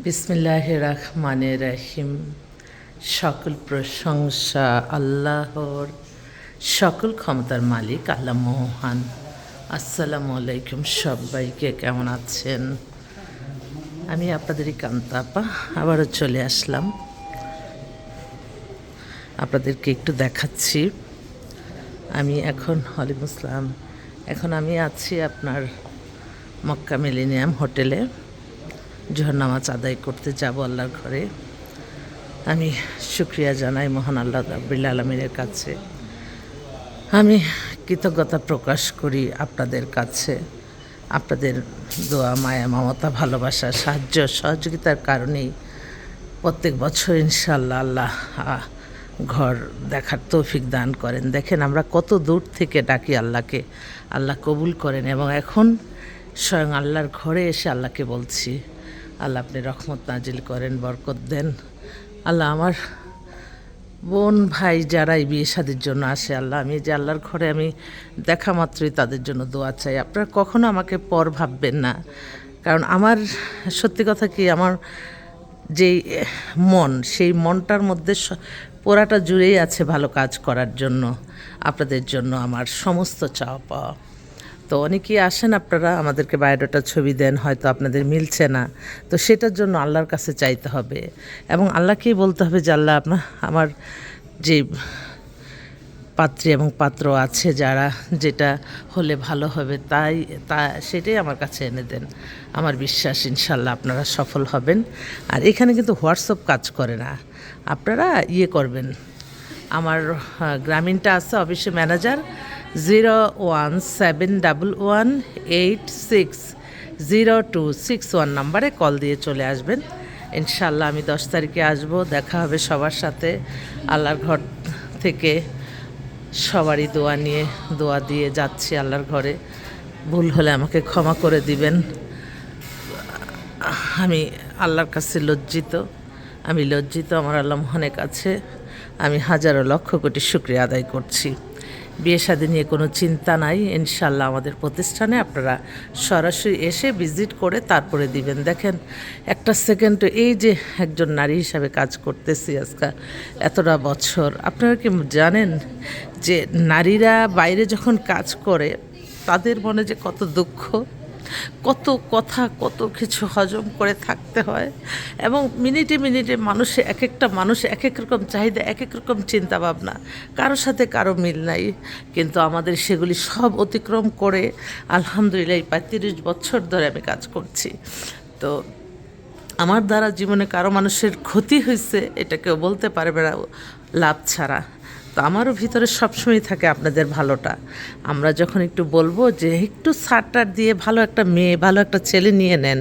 বিসমিল্লাহির রহমানির রহিম। সকল প্রশংসা আল্লাহর, সকল ক্ষমতার মালিক আল্লাহ মহান। আসসালামু আলাইকুম, সবাইকে কেমন আছেন? আমি আপনাদেরই কান্তা আপা আবারও চলে আসলাম। আপনাদেরকে একটু দেখাচ্ছি। আমি এখন হলিম ইসলাম, এখন আমি আছি আপনার মক্কা মিলেনিয়াম হোটেলে। জোহর নামাজ আদায় করতে যাব আল্লাহর ঘরে। আমি শুকরিয়া জানাই মহান আল্লাহ রাব্বুল আলামিনের কাছে। আমি কৃতজ্ঞতা প্রকাশ করি আপনাদের কাছে। আপনাদের দোয়া, মায়া, মমতা, ভালোবাসা, সাহায্য সহযোগিতার কারণেই প্রত্যেক বছর ইনশাআল্লাহ আল্লাহ ঘর দেখার তৌফিক দান করেন। দেখেন আমরা কত দূর থেকে ডাকি আল্লাহকে, আল্লাহ কবুল করেন। এবং এখন স্বয়ং আল্লাহর ঘরে এসে আল্লাহকে বলছি, আল্লাহ আপনি রহমত নাজিল করেন, বরকত দেন। আল্লাহ আমার বোন ভাই যারাই বিয়ে শাদির জন্য আসে, আল্লাহ আমি যে আল্লাহর ঘরে আমি দেখা মাত্রই তাদের জন্য দোয়া চাই। আপনারা কখনো আমাকে পর ভাববেন না, কারণ আমার সত্যি কথা কি, আমার যেই মন, সেই মনটার মধ্যে পোড়াটা জুড়েই আছে ভালো কাজ করার জন্য। আপনাদের জন্য আমার সমস্ত চাওয়া পাওয়া। তো অনেকেই আসেন, আপনারা আমাদেরকে বায়োডাটা ছবি দেন, হয়তো আপনাদের মিলছে না, তো সেটার জন্য আল্লাহর কাছে চাইতে হবে এবং আল্লাহকেই বলতে হবে যে আল্লাহ আমার যে পাত্রী এবং পাত্র আছে যারা, যেটা হলে ভালো হবে সেটাই আমার কাছে এনে দেন। আমার বিশ্বাস ইনশাল্লাহ আপনারা সফল হবেন। আর এখানে কিন্তু হোয়াটসঅ্যাপ কাজ করে না, আপনারা করবেন। আমার গ্রামীণটা আছে অফিসে ম্যানেজার 01711860261 নাম্বারে কল দিয়ে চলে আসবেন। ইনশাল্লাহ আমি 10 তারিখে আসব, দেখা হবে সবার সাথে। আল্লাহর ঘর থেকে সবারই দোয়া দিয়ে যাচ্ছি আল্লাহর ঘরে। ভুল হলে আমাকে ক্ষমা করে দিবেন। আমি আল্লাহর কাছে লজ্জিত, আমার আল্লাহ মহানের কাছে আমি হাজারো লক্ষ কোটি শুকরিয়া আদায় করছি। বিয়ে শাদী নিয়ে কোনো চিন্তা নাই, ইনশাল্লাহ আমাদের প্রতিষ্ঠানে আপনারা সরাসরি এসে ভিজিট করে তারপরে দিবেন। দেখেন একটা সেকেন্ড, এই যে একজন নারী হিসাবে কাজ করতেছি আজকাল এতটা বছর, আপনারা কি জানেন যে নারীরা বাইরে যখন কাজ করে তাদের মনে যে কত দুঃখ, কত কথা, কত কিছু হজম করে থাকতে হয়। এবং মিনিটে মিনিটে মানুষ এক এক রকম চাহিদা, এক এক রকম চিন্তাভাবনা, কারোর সাথে কারো মিল নাই। কিন্তু আমাদের সেগুলি সব অতিক্রম করে আলহামদুলিল্লাহ 35 বছর ধরে আমি কাজ করছি। তো আমার দ্বারা জীবনে কারো মানুষের ক্ষতি হয়েছে এটা কেউ বলতে পারবে না লাভ ছাড়া। তো আমারও ভিতরে সবসময় থাকে আপনাদের ভালোটা। আমরা যখন একটু বলবো যে একটু ছাড়টার দিয়ে ভালো একটা মেয়ে, ভালো একটা ছেলে নিয়ে নেন,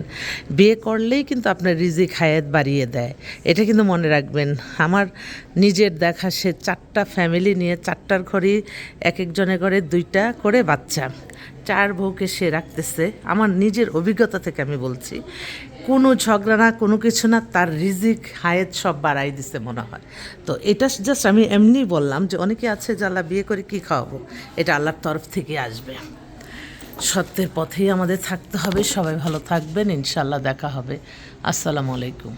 বিয়ে করলেই কিন্তু আপনার রিজিক হায়াত বাড়িয়ে দেয়। এটা কিন্তু মনে রাখবেন। আমার নিজের দেখা, সে 4টা ফ্যামিলি নিয়ে 4টার ঘরেই এক একজনের ঘরে 2টা করে বাচ্চা, 4 বউকে সে রাখতেছে। আমার নিজের অভিজ্ঞতা থেকে আমি বলছি, কোনো ঝগড়া না, কোনো কিছু না, তার রিজিক হায়াত সব বাড়াই দিছে মনে হয়। তো এটা জাস্ট আমি এমনি বললাম যে অনেকে আছে যে আল্লাহ বিয়ে করে কী খাওয়াবো, এটা আল্লাহর তরফ থেকে আসবে। সত্যের পথেই আমাদের থাকতে হবে। সবাই ভালো থাকবেন, ইনশাল্লাহ দেখা হবে। আসসালামু আলাইকুম।